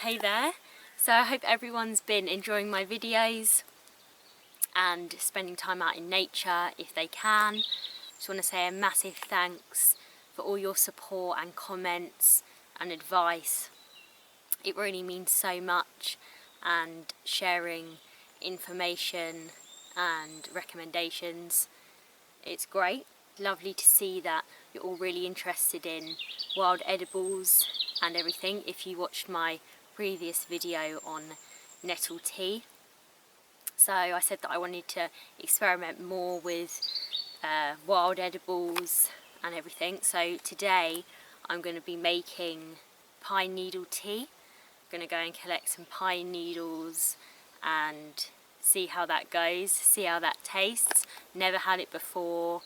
Hey there, so I hope everyone's been enjoying my videos and spending time out in nature if they can. Just want to say a massive thanks for all your support and comments and advice. It really means so much, and sharing information and recommendations, it's great. Lovely to see that you're all really interested in wild edibles and everything. If you watched my previous video on nettle tea, so I said that I wanted to experiment more with wild edibles and everything. So today I'm going to be making pine needle tea. I'm going to go and collect some pine needles and see how that goes, see how that tastes. Never had it before.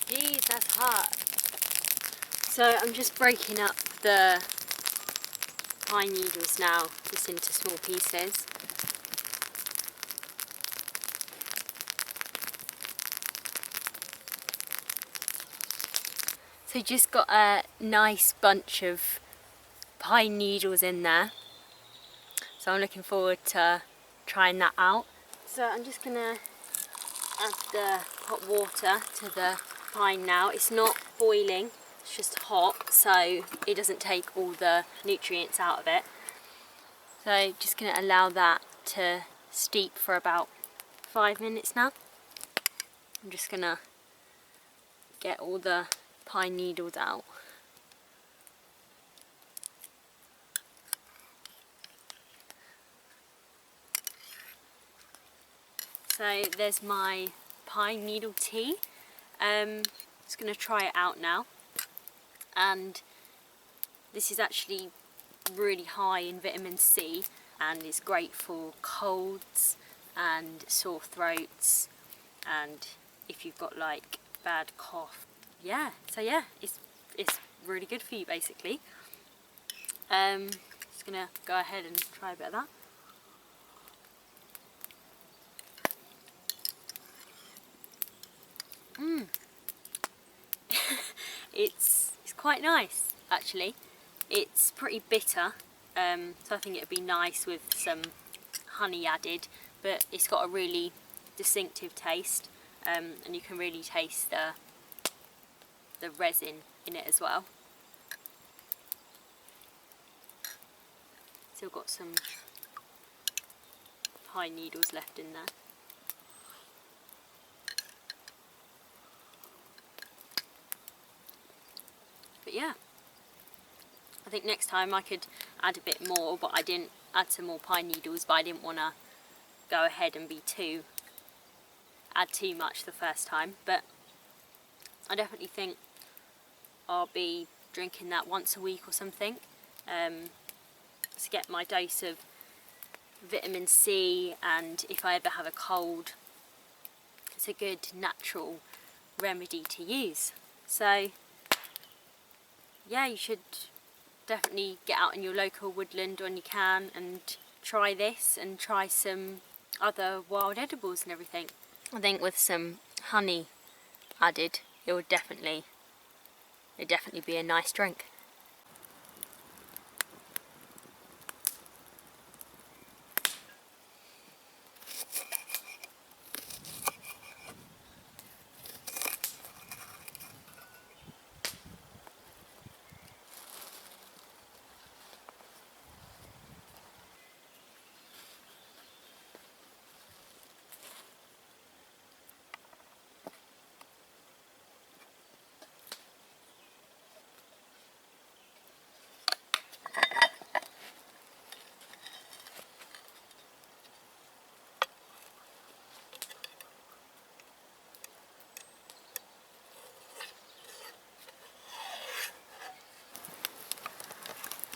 Jeez, that's hot. So I'm just breaking up the pine needles now, just into small pieces. So just got a nice bunch of pine needles in there. So I'm looking forward to trying that out. So I'm just gonna add the hot water to the pine now. It's not boiling, it's just hot, so it doesn't take all the nutrients out of it. So just gonna allow that to steep for about 5 minutes now. I'm just gonna get all the pine needles out. So there's my pine needle tea. Just going to try it out now, and this is actually really high in vitamin C and is great for colds and sore throats, and if you've got like bad cough. Yeah, so yeah, it's really good for you basically. Just going to go ahead and try a bit of that. It's quite nice actually. It's pretty bitter, so I think it'd be nice with some honey added, but it's got a really distinctive taste, and you can really taste the resin in it as well. Still got some pine needles left in there. But yeah, I think next time I could add a bit more, but I didn't add some more pine needles, but I didn't want to go ahead and add too much the first time. But I definitely think I'll be drinking that once a week or something, to get my dose of vitamin C, and if I ever have a cold, it's a good natural remedy to use. So yeah, you should definitely get out in your local woodland when you can and try this and try some other wild edibles and everything. I think with some honey added, it would definitely it'd definitely be a nice drink.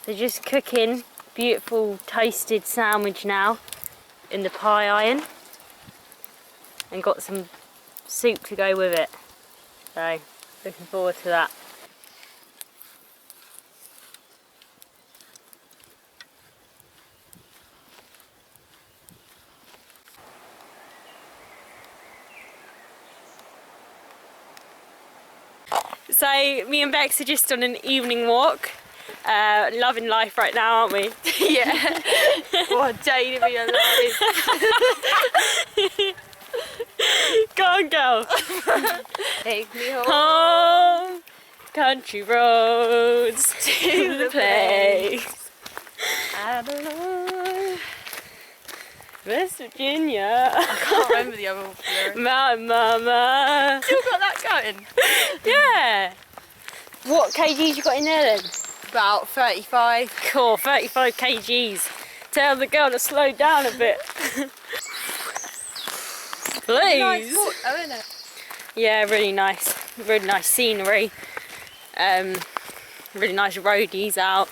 They're just cooking beautiful toasted sandwich now in the pie iron, and got some soup to go with it. So looking forward to that. So me and Bex are just on an evening walk. Loving life right now, aren't we? Yeah. What a day to be alive. Go on, girl. Take me home. Home, country roads to the place. I don't know. West Virginia. I can't remember the other lyric. Mountain Mama. Still got that going. Yeah. What kgs you got in there then? About 35. Cool, 35 kgs. Tell the girl to slow down a bit. Please. Nice walk, though, isn't it? Yeah, really nice scenery. Really nice roadies out.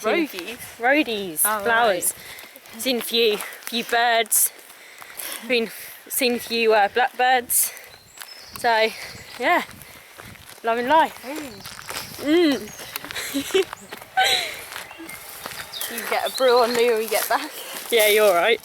Roadies? Roadies, Oh, flowers. Right. Seen a few birds. Seen a few blackbirds. So yeah, loving life. You get a brew on me when we get back. Yeah, you're alright.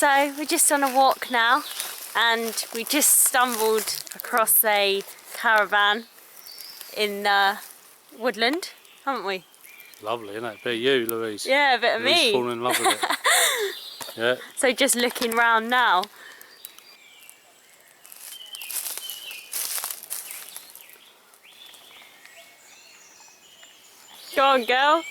So we're just on a walk now, and we just stumbled across a caravan in Woodland, haven't we? Lovely, isn't it? Bit of you, Louise. Yeah, a bit of Louise me. falling in love with it. Yeah. So just looking round now. Go on, girl.